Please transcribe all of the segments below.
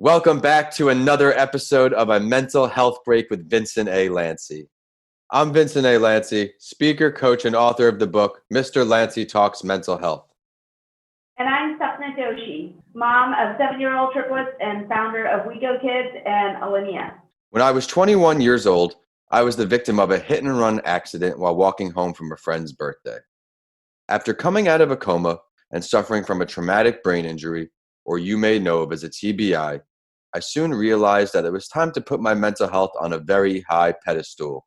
Welcome back to another episode of A Mental Health Break with Vincent A. Lanci. I'm Vincent A. Lanci, speaker, coach, and author of the book, Mr. Lanci Talks Mental Health. And I'm Supna Doshi, mom of 7-year-old triplets and founder of We Go Kids and Alinea. When I was 21 years old, I was the victim of a hit-and-run accident while walking home from a friend's birthday. After coming out of a coma and suffering from a traumatic brain injury, or you may know of as a TBI, I soon realized that it was time to put my mental health on a very high pedestal.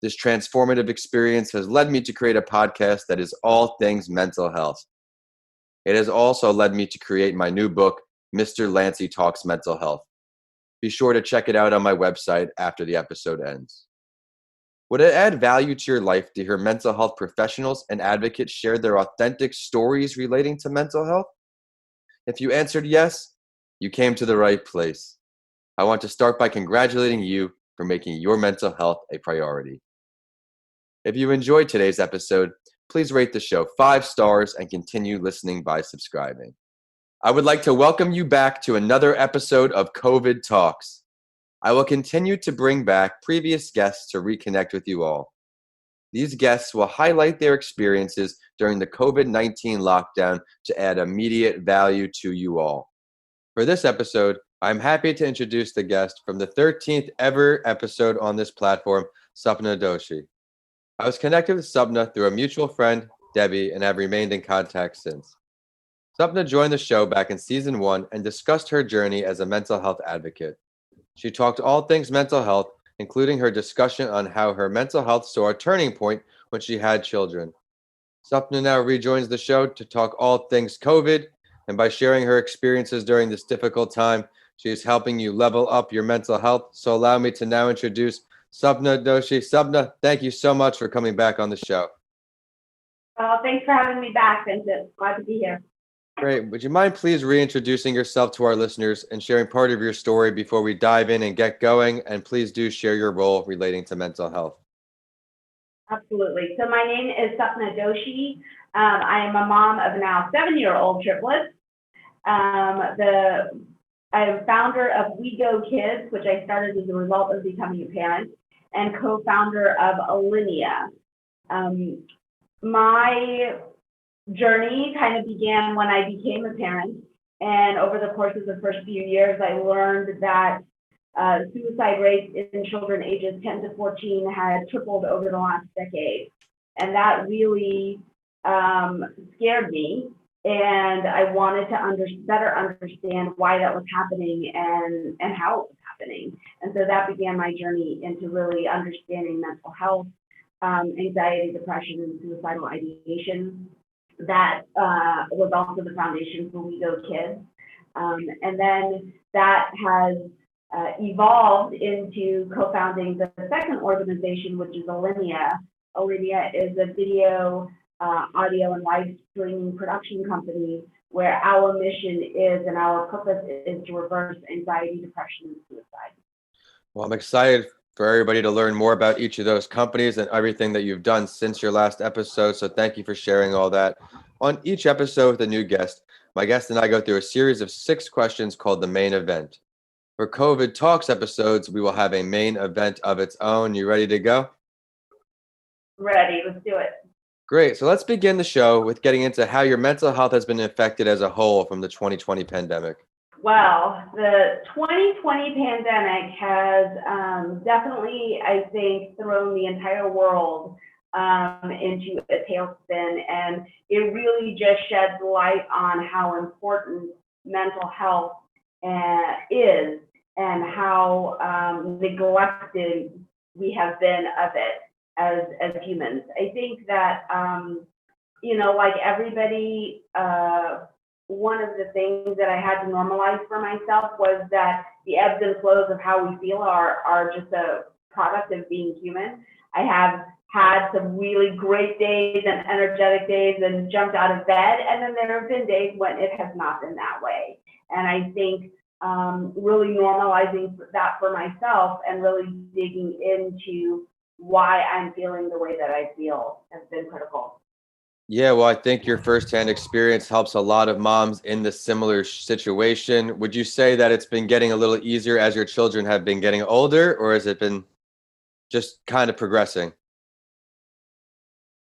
This transformative experience has led me to create a podcast that is all things mental health. It has also led me to create my new book, Mr. Lanci Talks Mental Health. Be sure to check it out on my website after the episode ends. Would it add value to your life to hear mental health professionals and advocates share their authentic stories relating to mental health? If you answered yes, you came to the right place. I want to start by congratulating you for making your mental health a priority. If you enjoyed today's episode, please rate the show 5 stars and continue listening by subscribing. I would like to welcome you back to another episode of COVID Talks. I will continue to bring back previous guests to reconnect with you all. These guests will highlight their experiences during the COVID-19 lockdown to add immediate value to you all. For this episode, I'm happy to introduce the guest from the 13th ever episode on this platform, Supna Doshi. I was connected with Supna through a mutual friend, Debbie, and have remained in contact since. Supna joined the show back in season 1 and discussed her journey as a mental health advocate. She talked all things mental health, including her discussion on how her mental health saw a turning point when she had children. Supna now rejoins the show to talk all things COVID, and by sharing her experiences during this difficult time, she is helping you level up your mental health. So allow me to now introduce Supna Doshi. Supna, thank you so much for coming back on the show. Thanks for having me back, Vincent. Glad to be here. Great. Would you mind please reintroducing yourself to our listeners and sharing part of your story before we dive in and get going? And please do share your role relating to mental health. Absolutely. So my name is Supna Doshi. I am a mom of now 7-year-old triplets. I am founder of We Go Kids, which I started as a result of becoming a parent, and co-founder of Alinea. My journey kind of began when I became a parent, and over the course of the first few years, I learned that suicide rates in children ages 10 to 14 had tripled over the last decade, and that really scared me, and I wanted to better understand why that was happening and how it was happening. And so that began my journey into really understanding mental health, anxiety, depression, and suicidal ideation. That was also the foundation for We Go Kids. And then that has evolved into co-founding the second organization, which is Alinea. Alinea is a video, audio, and live streaming production company where our mission is and our purpose is to reverse anxiety, depression, and suicide. Well, I'm excited for everybody to learn more about each of those companies and everything that you've done since your last episode. So thank you for sharing all that. On each episode with a new guest, my guest and I go through a series of 6 questions called the main event. For COVID Talks episodes, we will have a main event of its own. You ready to go? Ready, let's do it. Great. So let's begin the show with getting into how your mental health has been affected as a whole from the 2020 pandemic. Well, the 2020 pandemic has definitely, I think, thrown the entire world into a tailspin, and it really just sheds light on how important mental health is and how neglected we have been of it as humans. I think that, like everybody, one of the things that I had to normalize for myself was that the ebbs and flows of how we feel are just a product of being human. I have had some really great days and energetic days and jumped out of bed, and then there have been days when it has not been that way. And I think really normalizing that for myself and really digging into why I'm feeling the way that I feel has been critical. Yeah, well, I think your firsthand experience helps a lot of moms in the similar situation. Would you say that it's been getting a little easier as your children have been getting older, or has it been just kind of progressing?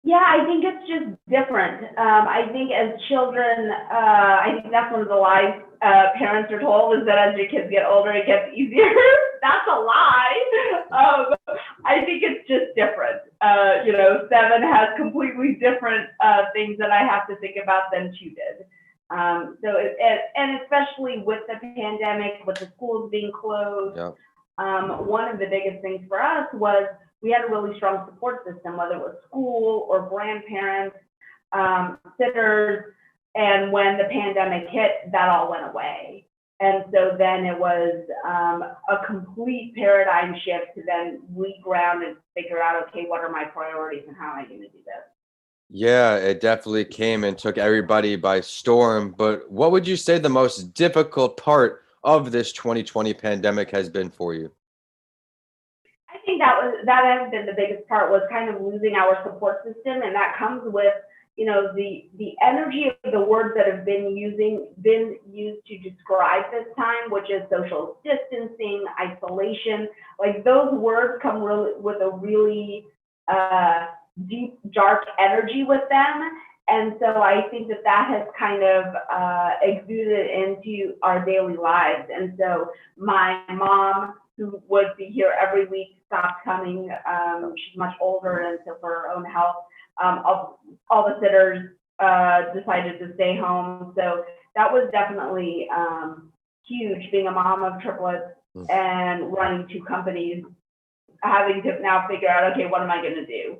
Yeah, I think it's just different. I think as children, I think that's one of the lies parents are told is that as your kids get older, it gets easier. That's a lie. I think it's just different. Seven has completely different things that I have to think about than two did. And especially with the pandemic, with the schools being closed, Yeah. one of the biggest things for us was we had a really strong support system, whether it was school or grandparents, sitters. And when the pandemic hit, that all went away. And so then it was a complete paradigm shift to then reground and figure out, okay, what are my priorities and how am I going to do this? Yeah, it definitely came and took everybody by storm. But what would you say the most difficult part of this 2020 pandemic has been for you? I think that has been the biggest part was kind of losing our support system, and that comes with the energy of the words that have been used to describe this time, which is social distancing, isolation. Like those words come really with a really deep, dark energy with them. And so I think that has kind of exuded into our daily lives. And so my mom, who would be here every week, stopped coming. She's much older, and so for her own health, all the sitters decided to stay home. So that was definitely huge, being a mom of triplets and running two companies, having to now figure out, okay, what am I going to do?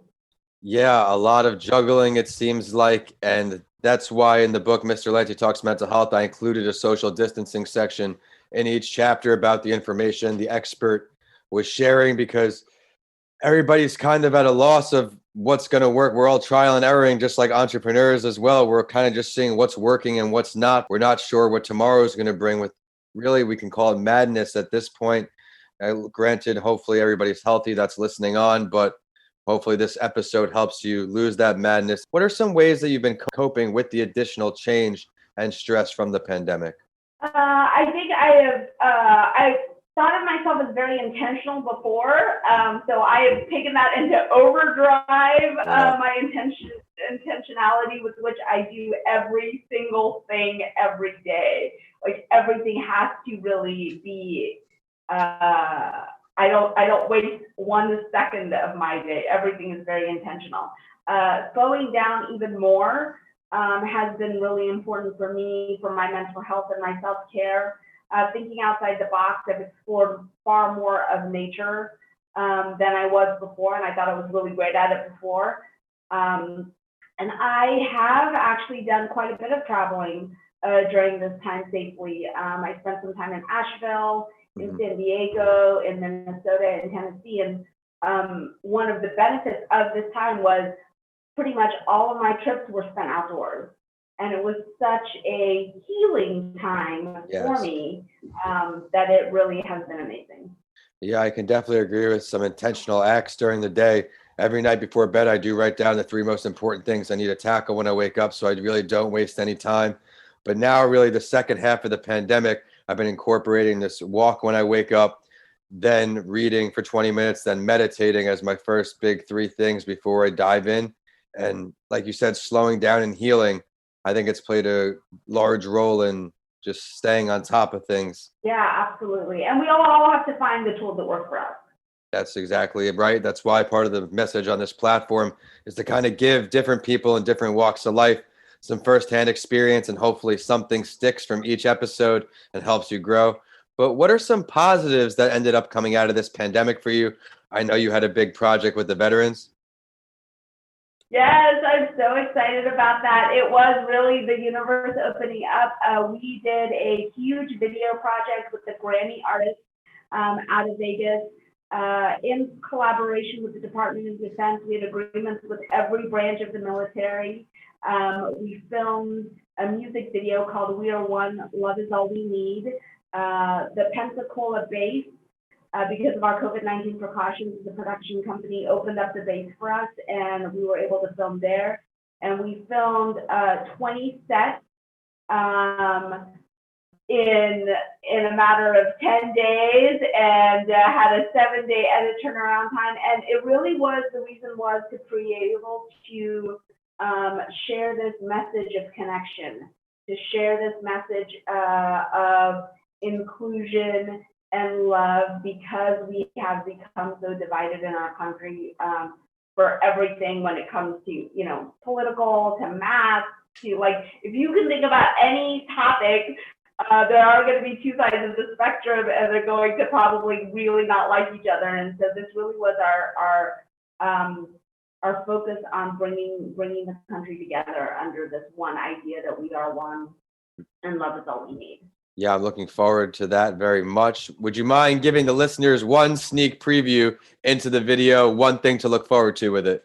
Yeah, a lot of juggling, it seems like. And that's why in the book, Mr. Lanci Talks Mental Health, I included a social distancing section in each chapter about the information the expert was sharing because everybody's kind of at a loss of what's going to work. We're all trial and erroring, just like entrepreneurs as well. We're kind of just seeing what's working and what's not. We're not sure what tomorrow is going to bring with really, we can call it madness at this point. Granted, hopefully everybody's healthy that's listening on, but hopefully this episode helps you lose that madness. What are some ways that you've been coping with the additional change and stress from the pandemic? I think I thought of myself as very intentional before, so I have taken that into overdrive. Yeah. My intentionality with which I do every single thing every day. Like everything has to really be. I don't waste 1 second of my day. Everything is very intentional. Slowing down even more has been really important for me, for my mental health and my self-care. Thinking outside the box, I've explored far more of nature than I was before, and I thought I was really great at it before. And I have actually done quite a bit of traveling during this time safely. I spent some time in Asheville, in San Diego, in Minnesota, and Tennessee, and one of the benefits of this time was pretty much all of my trips were spent outdoors. And it was such a healing time for Yes. me that it really has been amazing. Yeah, I can definitely agree with some intentional acts during the day. Every night before bed, I do write down the three most important things I need to tackle when I wake up so I really don't waste any time. But now, really, the second half of the pandemic, I've been incorporating this walk when I wake up, then reading for 20 minutes, then meditating as my first big three things before I dive in. And like you said, slowing down and healing, I think it's played a large role in just staying on top of things. Yeah, absolutely. And we all have to find the tools that work for us. That's exactly it, right? That's why part of the message on this platform is to kind of give different people in different walks of life some firsthand experience, and hopefully something sticks from each episode and helps you grow. But what are some positives that ended up coming out of this pandemic for you? I know you had a big project with the veterans. Yes, I'm so excited about that. It was really the universe opening up. We did a huge video project with the Grammy artist out of Vegas in collaboration with the Department of Defense. We had agreements with every branch of the military. We filmed a music video called We Are One, Love Is All We Need. The Pensacola base, because of our COVID-19 precautions, the production company opened up the base for us, and we were able to film there. and we filmed 20 sets in a matter of 10 days, and had a 7-day edit turnaround time. And it really was, the reason was to be able to share this message of connection, to share this message of inclusion and love, because we have become so divided in our country for everything when it comes to, you know, political, to math, to, like, if you can think about any topic, there are going to be two sides of the spectrum, and they're going to probably really not like each other. And so this really was our focus on bringing the country together under this one idea that we are one and love is all we need. Yeah, I'm looking forward to that very much. Would you mind giving the listeners one sneak preview into the video, one thing to look forward to with it?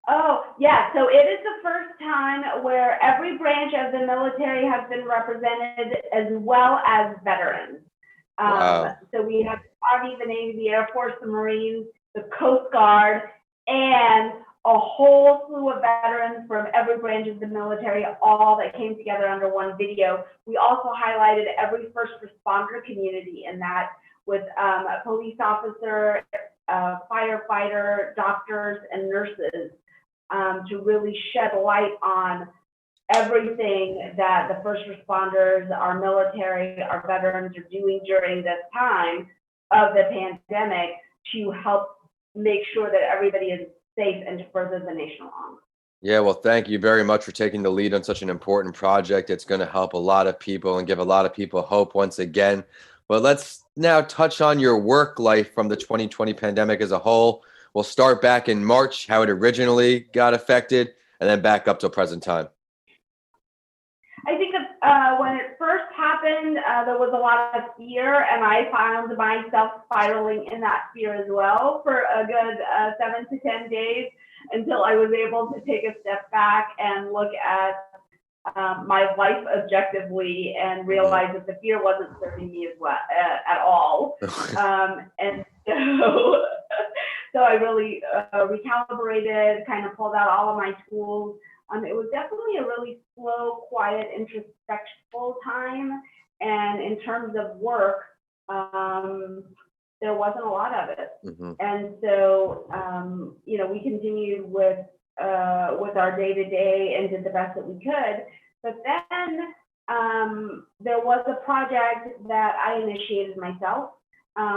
Oh, yeah. So it is the first time where every branch of the military has been represented, as well as veterans. Wow. So we have the Army, the Navy, the Air Force, the Marines, the Coast Guard, and a whole slew of veterans from every branch of the military, all that came together under one video. We also highlighted every first responder community in that, with a police officer, firefighter, doctors, and nurses, to really shed light on everything that the first responders, our military, our veterans are doing during this time of the pandemic to help make sure that everybody is safe and to further the nation along. Yeah, well, thank you very much for taking the lead on such an important project. It's going to help a lot of people and give a lot of people hope once again. But let's now touch on your work life from the 2020 pandemic as a whole. We'll start back in March, how it originally got affected, and then back up till present time. I think that when it first happened, there was a lot of fear, and I found myself spiraling in that fear as well for a good 7 to 10 days, until I was able to take a step back and look at my life objectively and realize that the fear wasn't serving me as well at all. And so I really recalibrated, kind of pulled out all of my tools. It was definitely a really slow, quiet, introspectful time. And in terms of work, there wasn't a lot of it. Mm-hmm. And so, you know, we continued with our day-to-day and did the best that we could. But then there was a project that I initiated myself,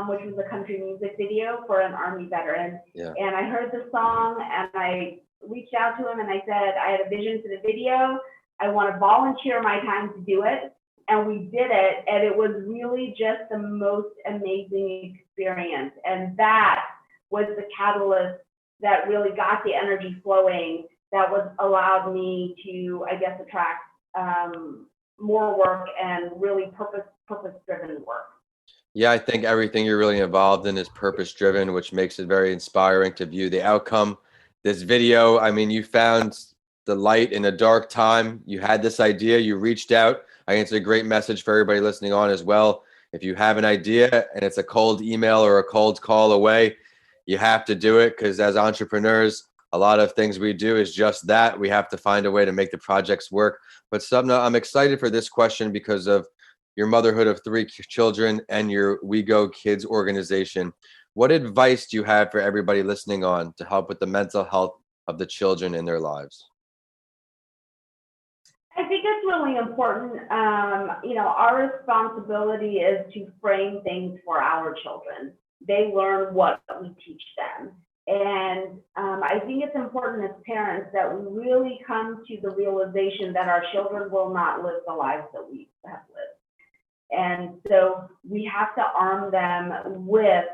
which was a country music video for an Army veteran. Yeah. And I heard the song, and I reached out to him, and I said, I had a vision for the video. I want to volunteer my time to do it. And we did it, and it was really just the most amazing experience. And that was the catalyst that really got the energy flowing, that was allowed me to, I guess, attract more work and really purpose-driven work. Yeah, I think everything you're really involved in is purpose-driven, which makes it very inspiring to view the outcome. This video, I mean, you found the light in a dark time. You had this idea, you reached out. I think it's a great message for everybody listening on as well. If you have an idea and it's a cold email or a cold call away, you have to do it, because as entrepreneurs, a lot of things we do is just that. We have to find a way to make the projects work. But Supna, I'm excited for this question because of your motherhood of 3 children and your We Go Kids organization. What advice do you have for everybody listening on to help with the mental health of the children in their lives? I think it's really important. You know, our responsibility is to frame things for our children. They learn what we teach them. And I think it's important as parents that we really come to the realization that our children will not live the lives that we have lived. And so we have to arm them with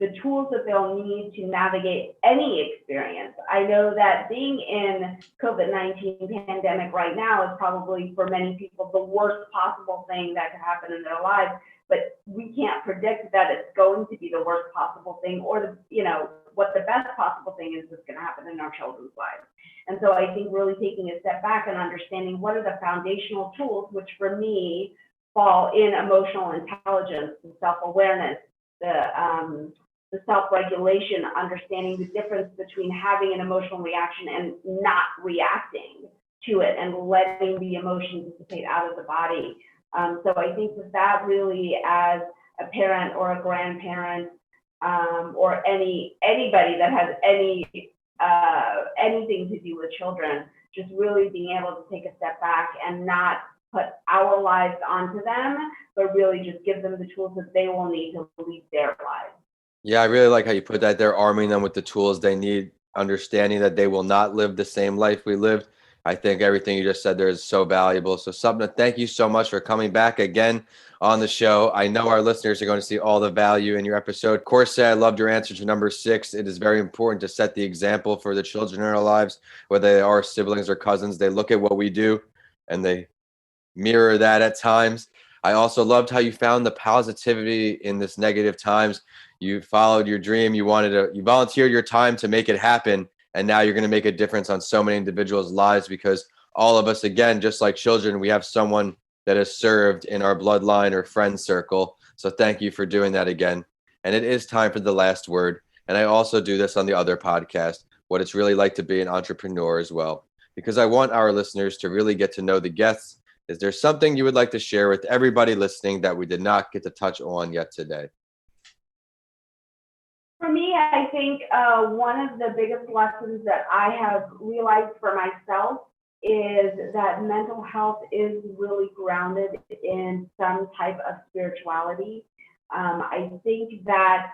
the tools that they'll need to navigate any experience. I know that being in COVID-19 pandemic right now is probably for many people the worst possible thing that could happen in their lives, but we can't predict that it's going to be the worst possible thing, or the, you know, what the best possible thing is that's going to happen in our children's lives. And so I think really taking a step back and understanding what are the foundational tools, which for me fall in emotional intelligence, the self-awareness, the the self-regulation, understanding the difference between having an emotional reaction and not reacting to it and letting the emotion dissipate out of the body. So I think that really, as a parent or a grandparent, or anybody that has anything to do with children, just really being able to take a step back and not put our lives onto them, but really just give them the tools that they will need to lead their lives. Yeah, I really like how you put that. They're arming them with the tools they need, understanding that they will not live the same life we lived. I think everything you just said there is so valuable. So, Supna, thank you so much for coming back again on the show. I know our listeners are going to see all the value in your episode. Corse, I loved your answer to number 6. It is very important to set the example for the children in our lives, whether they are siblings or cousins. They look at what we do and they mirror that at times. I also loved how you found the positivity in this negative times. You followed your dream. You volunteered your time to make it happen. And now you're going to make a difference on so many individuals' lives, because all of us, again, just like children, we have someone that has served in our bloodline or friend circle. So thank you for doing that again. And it is time for the last word. And I also do this on the other podcast, what it's really like to be an entrepreneur as well, because I want our listeners to really get to know the guests. Is there something you would like to share with everybody listening that we did not get to touch on yet today? For me, I think one of the biggest lessons that I have realized for myself is that mental health is really grounded in some type of spirituality. I think that,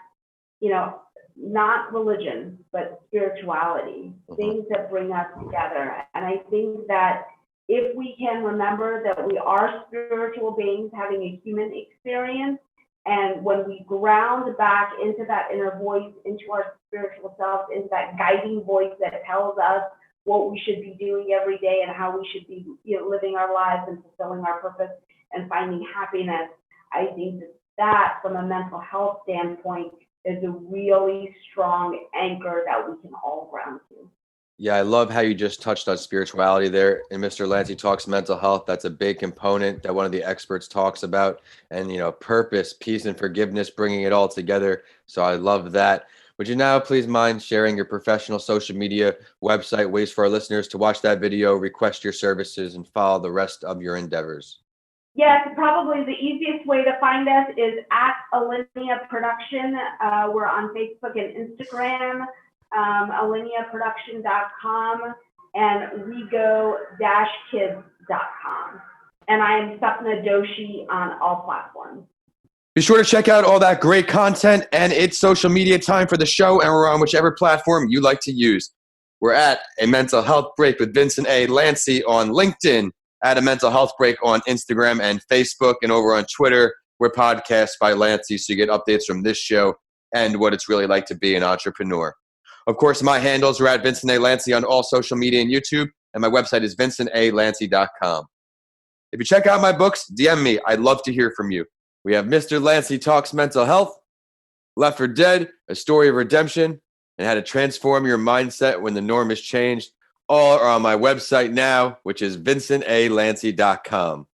not religion, but spirituality, things that bring us together. And I think that if we can remember that we are spiritual beings having a human experience, and when we ground back into that inner voice, into our spiritual self, into that guiding voice that tells us what we should be doing every day and how we should be living our lives and fulfilling our purpose and finding happiness, I think that from a mental health standpoint is a really strong anchor that we can all ground to. Yeah, I love how you just touched on spirituality there. And Mr. Lanci talks mental health. That's a big component that one of the experts talks about. And, purpose, peace, and forgiveness, bringing it all together. So I love that. Would you now please mind sharing your professional social media website, ways for our listeners to watch that video, request your services, and follow the rest of your endeavors? Yes, probably the easiest way to find us is at Alinea Production. We're on Facebook and Instagram. AlineaProduction.com and WeGo-Kids.com. And I am Supna Doshi on all platforms. Be sure to check out all that great content, and it's social media time for the show, and we're on whichever platform you like to use. We're at A Mental Health Break with Vincent A. Lanci on LinkedIn, at A Mental Health Break on Instagram and Facebook, and over on Twitter, we're Podcast by Lanci, so you get updates from this show and what it's really like to be an entrepreneur. Of course, my handles are at Vincent A. Lanci on all social media and YouTube, and my website is vincentalanci.com. If you check out my books, DM me. I'd love to hear from you. We have Mr. Lanci Talks Mental Health, Left for Dead, A Story of Redemption, and How to Transform Your Mindset When the Norm is Changed. All are on my website now, which is vincentalanci.com.